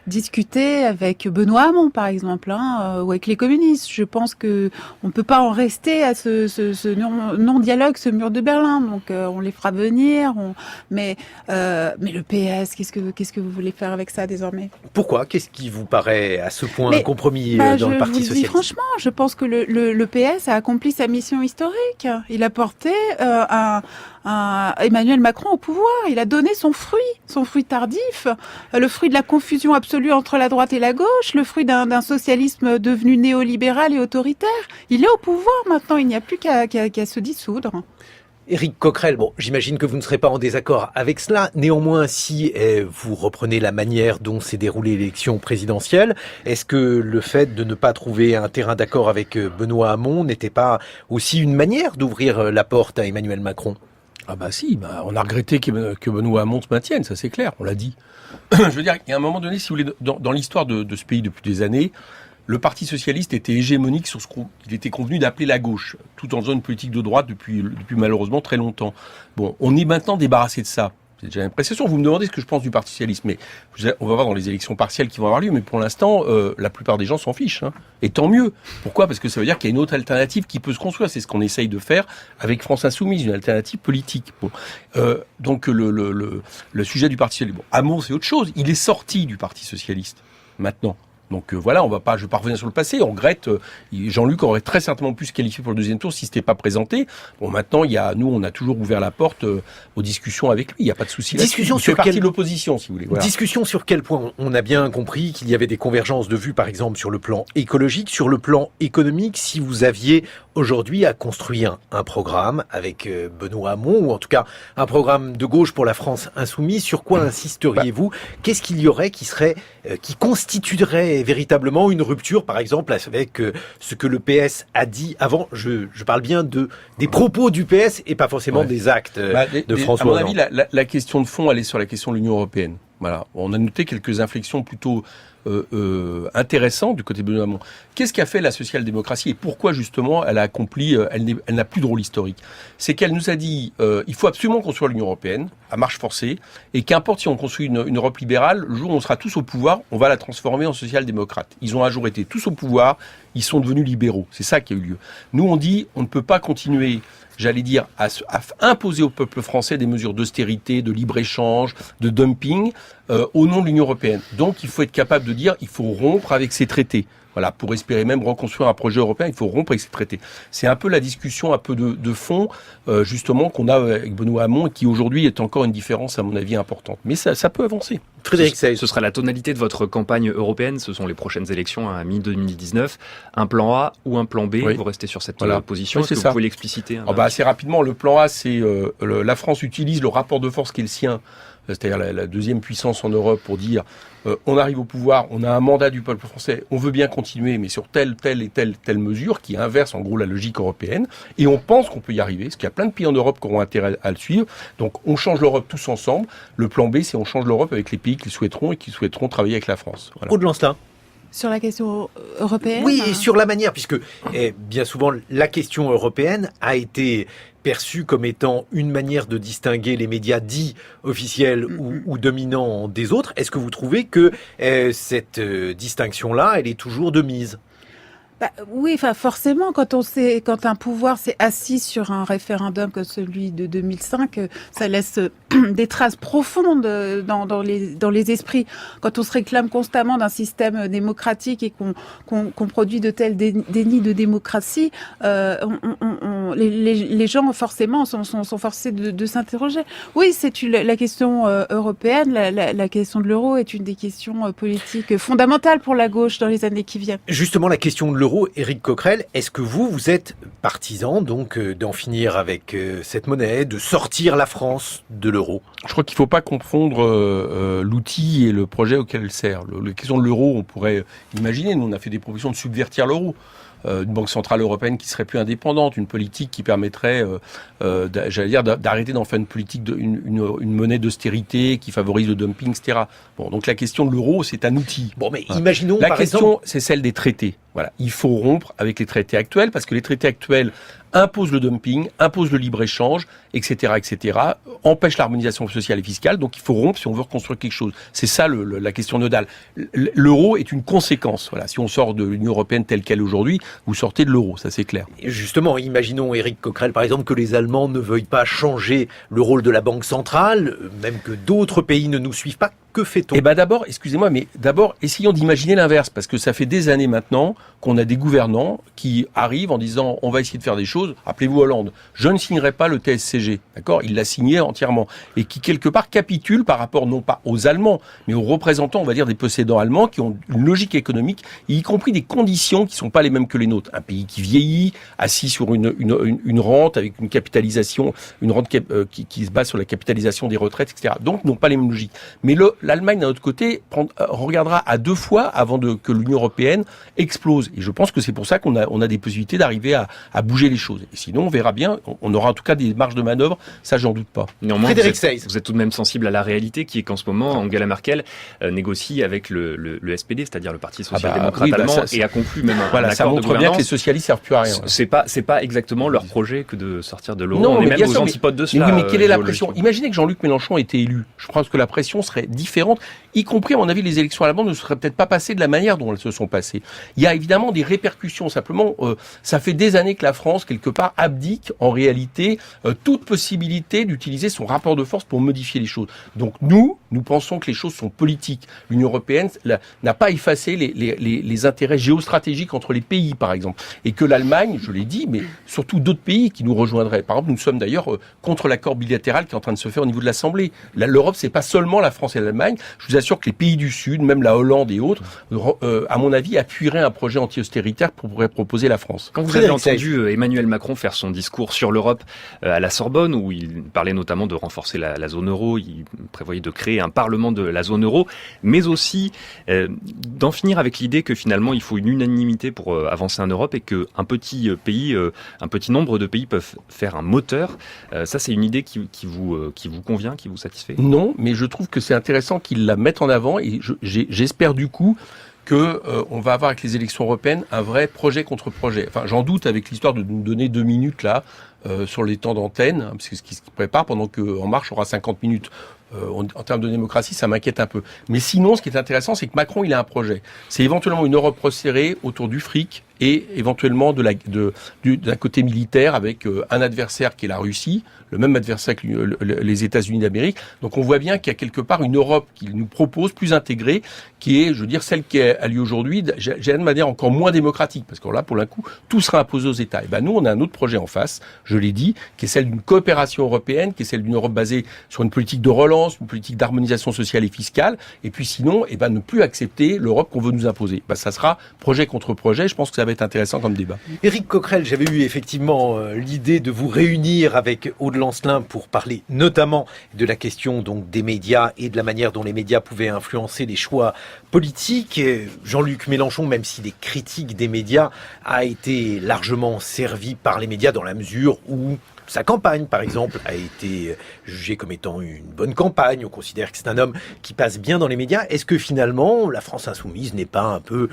discuter avec Benoît Hamon, par exemple, ou avec les communistes. Je pense que on peut pas en rester à ce non-dialogue, ce mur de Berlin. Donc on les fera venir. Mais le PS, qu'est-ce que vous voulez faire avec ça désormais? Pourquoi? Qu'est-ce qui vous paraît à ce point Mais, un compromis Bah, dans le je Parti vous le dis Socialiste? franchement, je pense que le PS a accompli sa mission historique. Il a porté Emmanuel Macron au pouvoir. Il a donné son fruit tardif, le fruit de la confusion absolue entre la droite et la gauche, le fruit d'un socialisme devenu néolibéral et autoritaire. Il est au pouvoir maintenant, il n'y a plus qu'à se dissoudre. Éric Coquerel, bon, j'imagine que vous ne serez pas en désaccord avec cela. Néanmoins, si vous reprenez la manière dont s'est déroulée l'élection présidentielle, est-ce que le fait de ne pas trouver un terrain d'accord avec Benoît Hamon n'était pas aussi une manière d'ouvrir la porte à Emmanuel Macron? Ah bah si, on a regretté que Benoît Hamon se maintienne, ça c'est clair, on l'a dit. Je veux dire, il y a un moment donné, si vous voulez, dans l'histoire de ce pays depuis des années, le Parti Socialiste était hégémonique sur ce qu'il était convenu d'appeler la gauche, tout en faisant une politique de droite depuis malheureusement très longtemps. Bon, on est maintenant débarrassé de ça. C'est déjà une appréciation. Vous me demandez ce que je pense du Parti Socialiste, mais on va voir dans les élections partielles qui vont avoir lieu, mais pour l'instant, la plupart des gens s'en fichent. Hein. Et tant mieux. Pourquoi? Parce que ça veut dire qu'il y a une autre alternative qui peut se construire. C'est ce qu'on essaye de faire avec France Insoumise, une alternative politique. Bon. Donc le sujet du Parti Socialiste. Bon, Hamon, c'est autre chose. Il est sorti du Parti Socialiste, maintenant. Donc voilà, je ne vais pas revenir sur le passé. On regrette, Jean-Luc aurait très certainement pu se qualifier pour le deuxième tour si c'était pas présenté. Bon, maintenant, nous, on a toujours ouvert la porte aux discussions avec lui. Il n'y a pas de souci. Discussion sur partie de l'opposition, si vous voulez. Voilà. Discussion sur quel point? On a bien compris qu'il y avait des convergences de vues, par exemple, sur le plan écologique, sur le plan économique. Si vous aviez aujourd'hui à construire un programme avec Benoît Hamon, ou en tout cas un programme de gauche pour la France insoumise, sur quoi insisteriez-vous? Qu'est-ce qu'il y aurait qui constituerait véritablement une rupture, par exemple, avec ce que le PS a dit avant? Je parle bien des propos du PS et pas forcément des actes de François Hollande. À mon avis, la question de fond, elle est sur la question de l'Union européenne. Voilà. On a noté quelques inflexions plutôt intéressantes du côté de Benoît Hamon. Qu'est-ce qu'a fait la social-démocratie et pourquoi justement elle a accompli, elle n'a plus de rôle historique? C'est qu'elle nous a dit il faut absolument construire l'Union européenne à marche forcée et qu'importe si on construit une Europe libérale, le jour où on sera tous au pouvoir, on va la transformer en social-démocrate. Ils ont un jour été tous au pouvoir, ils sont devenus libéraux. C'est ça qui a eu lieu. Nous on dit on ne peut pas continuer, j'allais dire, à imposer au peuple français des mesures d'austérité, de libre-échange, de dumping, au nom de l'Union européenne. Donc il faut être capable de dire, il faut rompre avec ces traités. Voilà, pour espérer même reconstruire un projet européen, il faut rompre avec ces traités. C'est un peu la discussion un peu de fond, justement, qu'on a avec Benoît Hamon, et qui aujourd'hui est encore une différence, à mon avis, importante. Mais ça peut avancer. Frédéric Seyss. Ce sera la tonalité de votre campagne européenne. Ce sont les prochaines élections à mi-2019. Un plan A ou un plan B. Oui. Vous restez sur cette position. Oui, Est-ce que vous pouvez l'expliciter assez rapidement, le plan A, c'est la France utilise le rapport de force qui est le sien, c'est-à-dire la deuxième puissance en Europe, pour dire on arrive au pouvoir, on a un mandat du peuple français, on veut bien continuer, mais sur telle et telle mesure qui inverse en gros la logique européenne, et on pense qu'on peut y arriver, parce qu'il y a plein de pays en Europe qui auront intérêt à le suivre. Donc on change l'Europe tous ensemble. Le plan B, c'est on change l'Europe avec les pays qui le souhaiteront et qui souhaiteront travailler avec la France. Voilà. Aude Lancelin. Sur la question européenne? Oui, et sur la manière, puisque bien souvent la question européenne a été perçue comme étant une manière de distinguer les médias dits officiels ou dominants des autres. Est-ce que vous trouvez que cette distinction-là, elle est toujours de mise? Oui, enfin forcément, quand un pouvoir s'est assis sur un référendum comme celui de 2005, ça laisse des traces profondes dans les esprits. Quand on se réclame constamment d'un système démocratique et qu'on produit de tels dénis de démocratie, les gens forcément sont forcés de s'interroger. Oui, c'est la question européenne, la question de l'euro est une des questions politiques fondamentales pour la gauche dans les années qui viennent. Justement, la question de l'euro, Éric Coquerel, est-ce que vous êtes partisan donc d'en finir avec cette monnaie, de sortir la France de l'euro? Je crois qu'il ne faut pas confondre l'outil et le projet auquel elle sert. La question de l'euro, on pourrait imaginer, nous on a fait des propositions de subvertir l'euro. Une banque centrale européenne qui serait plus indépendante, une politique qui permettrait, j'allais dire, d'arrêter d'en faire une politique, une monnaie d'austérité qui favorise le dumping, etc. Bon, donc la question de l'euro, c'est un outil. Bon, mais imaginons la par question, exemple... c'est celle des traités. Voilà, il faut rompre avec les traités actuels parce que les traités actuels imposent le dumping, imposent le libre-échange, etc., empêchent l'harmonisation sociale et fiscale. Donc il faut rompre si on veut reconstruire quelque chose. C'est ça la question nodale. L'euro est une conséquence. Voilà, si on sort de l'Union européenne telle qu'elle est aujourd'hui, vous sortez de l'euro, ça c'est clair. Justement, imaginons, Éric Coquerel, par exemple, que les Allemands ne veuillent pas changer le rôle de la Banque centrale, même que d'autres pays ne nous suivent pas. Que fait-on? Eh ben d'abord, excusez-moi, mais d'abord, essayons d'imaginer l'inverse, parce que ça fait des années maintenant qu'on a des gouvernants qui arrivent en disant on va essayer de faire des choses. Rappelez-vous Hollande, je ne signerai pas le TSCG, d'accord? Il l'a signé entièrement et qui quelque part capitule par rapport non pas aux Allemands, mais aux représentants, on va dire, des possédants allemands qui ont une logique économique, y compris des conditions qui sont pas les mêmes que les nôtres. Un pays qui vieillit, assis sur une rente avec une capitalisation, une rente qui se base sur la capitalisation des retraites, etc. Donc n'ont pas les mêmes logiques. Mais l'Allemagne, d'un autre côté, regardera à deux fois avant que l'Union européenne explose. Et je pense que c'est pour ça qu'on a des possibilités d'arriver à bouger les choses. Et sinon, on verra bien. On aura en tout cas des marges de manœuvre. Ça, j'en doute pas. Néanmoins, Frédéric Seyss, vous êtes tout de même sensible à la réalité qui est qu'en ce moment, Angela Merkel négocie avec le SPD, c'est-à-dire le Parti social-démocrate allemand, et a conclu même un ça accord de montre gouvernance. bien que les socialistes servent plus à rien. C'est pas exactement leur projet que de sortir de l'euro. Non, On est mais même bien aux sûr, antipodes de cela. Oui, mais quelle est la pression? Imaginez que Jean-Luc Mélenchon ait été élu. Je pense que la pression serait différente. différentes, y compris, à mon avis, les élections allemandes ne seraient peut-être pas passées de la manière dont elles se sont passées. Il y a évidemment des répercussions. Simplement, ça fait des années que la France, quelque part, abdique, en réalité, toute possibilité d'utiliser son rapport de force pour modifier les choses. Donc nous pensons que les choses sont politiques. L'Union européenne n'a pas effacé les intérêts géostratégiques entre les pays, par exemple. Et que l'Allemagne, je l'ai dit, mais surtout d'autres pays qui nous rejoindraient. Par exemple, nous sommes d'ailleurs contre l'accord bilatéral qui est en train de se faire au niveau de l'Assemblée. L'Europe, c'est pas seulement la France et l'Allemagne. Je vous assure que les pays du Sud, même la Hollande et autres, à mon avis, appuieraient un projet anti-austéritaire pour pourrait proposer la France. Quand vous avez entendu Emmanuel Macron faire son discours sur l'Europe à la Sorbonne, où il parlait notamment de renforcer la zone euro, il prévoyait de créer un parlement de la zone euro, mais aussi d'en finir avec l'idée que finalement il faut une unanimité pour avancer en Europe et qu'un petit pays, un petit nombre de pays peuvent faire un moteur. Ça, c'est une idée qui vous convient, qui vous satisfait ? Non, mais je trouve que c'est intéressant qu'il la mette en avant et j'espère du coup on va avoir avec les élections européennes un vrai projet contre projet. Enfin, j'en doute avec l'histoire de nous donner 2 minutes là sur les temps d'antenne, hein, parce que ce qui se prépare pendant que En Marche aura 50 minutes. En termes de démocratie, ça m'inquiète un peu. Mais sinon, ce qui est intéressant, c'est que Macron, il a un projet. C'est éventuellement une Europe resserrée autour du fric et éventuellement d'un côté militaire avec un adversaire qui est la Russie, le même adversaire que les États-Unis d'Amérique. Donc on voit bien qu'il y a quelque part une Europe qu'il nous propose plus intégrée, qui est, je veux dire, celle qui a lieu aujourd'hui, j'ai de manière encore moins démocratique, parce que là, pour le coup, tout sera imposé aux États. Et ben nous, on a un autre projet en face, je l'ai dit, qui est celle d'une coopération européenne, qui est celle d'une Europe basée sur une politique de relance, une politique d'harmonisation sociale et fiscale, et puis sinon, ne plus accepter l'Europe qu'on veut nous imposer. Ça sera projet contre projet. Je pense que ça va être intéressant comme débat. Éric Coquerel, j'avais eu effectivement l'idée de vous réunir avec Aude Lancelin pour parler notamment de la question donc des médias et de la manière dont les médias pouvaient influencer les choix politiques. Jean-Luc Mélenchon, même s'il est critique des médias, a été largement servi par les médias dans la mesure où sa campagne, par exemple, a été jugée comme étant une bonne campagne. On considère que c'est un homme qui passe bien dans les médias. Est-ce que finalement, la France insoumise n'est pas un peu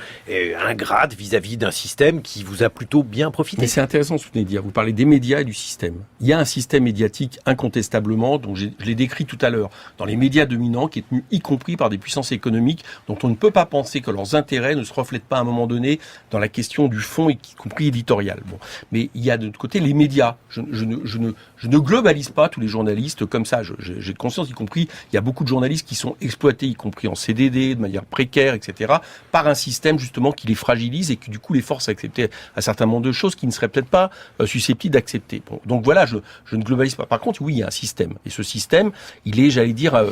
ingrate vis-à-vis d'un système qui vous a plutôt bien profité ? Mais c'est intéressant ce que vous venez de dire. Vous parlez des médias et du système. Il y a un système médiatique incontestablement, dont je l'ai décrit tout à l'heure, dans les médias dominants, qui est tenu y compris par des puissances économiques dont on ne peut pas penser que leurs intérêts ne se reflètent pas à un moment donné dans la question du fond, y compris éditorial. Bon. Mais il y a de l'autre côté les médias. Je ne globalise pas tous les journalistes comme ça. J'ai conscience, y compris, il y a beaucoup de journalistes qui sont exploités, y compris en CDD, de manière précaire, etc., par un système justement qui les fragilise et qui du coup les force à accepter un certain nombre de choses qui ne seraient peut-être pas susceptibles d'accepter. Bon, donc voilà, je ne globalise pas. Par contre, oui, il y a un système. Et ce système, il est, j'allais dire,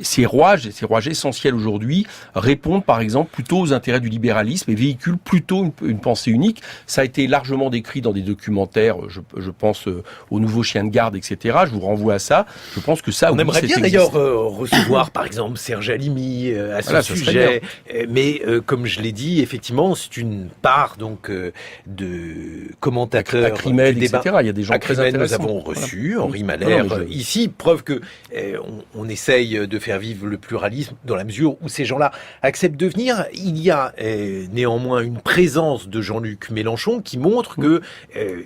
ses rouages essentiels aujourd'hui répondent par exemple plutôt aux intérêts du libéralisme et véhiculent plutôt une pensée unique. Ça a été largement décrit dans des documentaires, je pense au nouveau chien de garde, etc. Je vous renvoie à ça. Je pense que ça... On aimerait bien d'ailleurs recevoir par exemple Serge Halimi à ce sujet. Mais comme je l'ai dit, effectivement, c'est une part donc de commentateurs Acrimed, etc. Il y a des gens très intéressants. Nous avons reçu Henri Malher ici, preuve que on essaye de faire vivre le pluralisme dans la mesure où ces gens-là acceptent de venir. Il y a néanmoins une présence de Jean-Luc Mélenchon qui montre que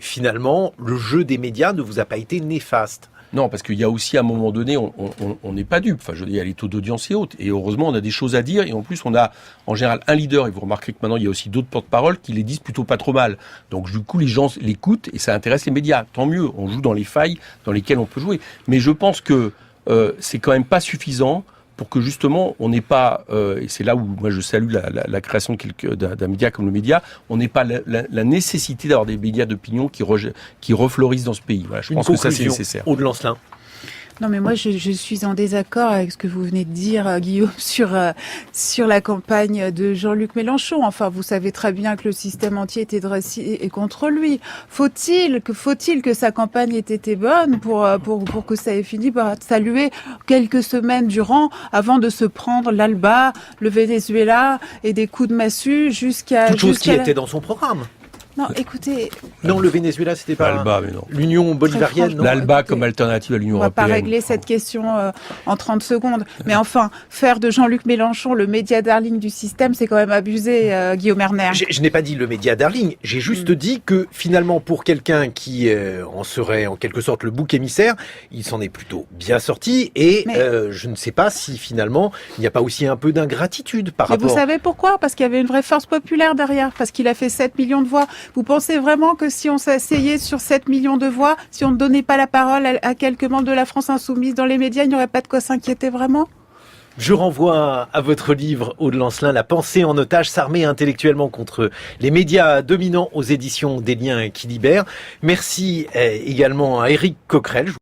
finalement le jeu des médias ne vous a pas été néfaste. Non, parce qu'il y a aussi à un moment donné, on n'est pas dupe. Enfin, je veux dire, il y a les taux d'audience et autres. Et heureusement, on a des choses à dire. Et en plus, on a en général un leader. Et vous remarquerez que maintenant, il y a aussi d'autres porte-parole qui les disent plutôt pas trop mal. Donc, du coup, les gens l'écoutent et ça intéresse les médias. Tant mieux. On joue dans les failles dans lesquelles on peut jouer. Mais je pense que c'est quand même pas suffisant pour que justement on n'ait pas, et c'est là où moi je salue la création d'un média comme le média, on n'ait pas la nécessité d'avoir des médias d'opinion qui refleurissent dans ce pays. Voilà, je pense que ça c'est nécessaire. Aude Lancelin. Non, mais moi, je suis en désaccord avec ce que vous venez de dire, Guillaume, sur la campagne de Jean-Luc Mélenchon. Enfin, vous savez très bien que le système entier était dressé et contre lui. Faut-il que sa campagne ait été bonne pour que ça ait fini par saluer quelques semaines durant avant de se prendre l'Alba, le Venezuela et des coups de massue jusqu'à... Toute chose qui était dans son programme. Non, écoutez, Non, le Venezuela, c'était pas L'ALBA, mais non. l'Union bolivarienne, non L'ALBA écoutez, comme alternative à l'Union on va européenne. pas régler cette question en 30 secondes. Mais enfin, faire de Jean-Luc Mélenchon le média darling du système, c'est quand même abusé, Guillaume Erner. Je n'ai pas dit le média darling, j'ai juste dit que finalement pour quelqu'un qui en serait en quelque sorte le bouc émissaire, il s'en est plutôt bien sorti et je ne sais pas si finalement il n'y a pas aussi un peu d'ingratitude par Mais rapport... vous savez pourquoi? Parce qu'il y avait une vraie force populaire derrière, parce qu'il a fait 7 millions de voix. Vous pensez vraiment que si on s'asseyait sur 7 millions de voix, si on ne donnait pas la parole à quelques membres de la France insoumise dans les médias, il n'y aurait pas de quoi s'inquiéter vraiment? Je renvoie à votre livre, Aude Lancelin, La pensée en otage, s'armer intellectuellement contre les médias dominants aux éditions des Liens qui libèrent. Merci également à Éric Coquerel.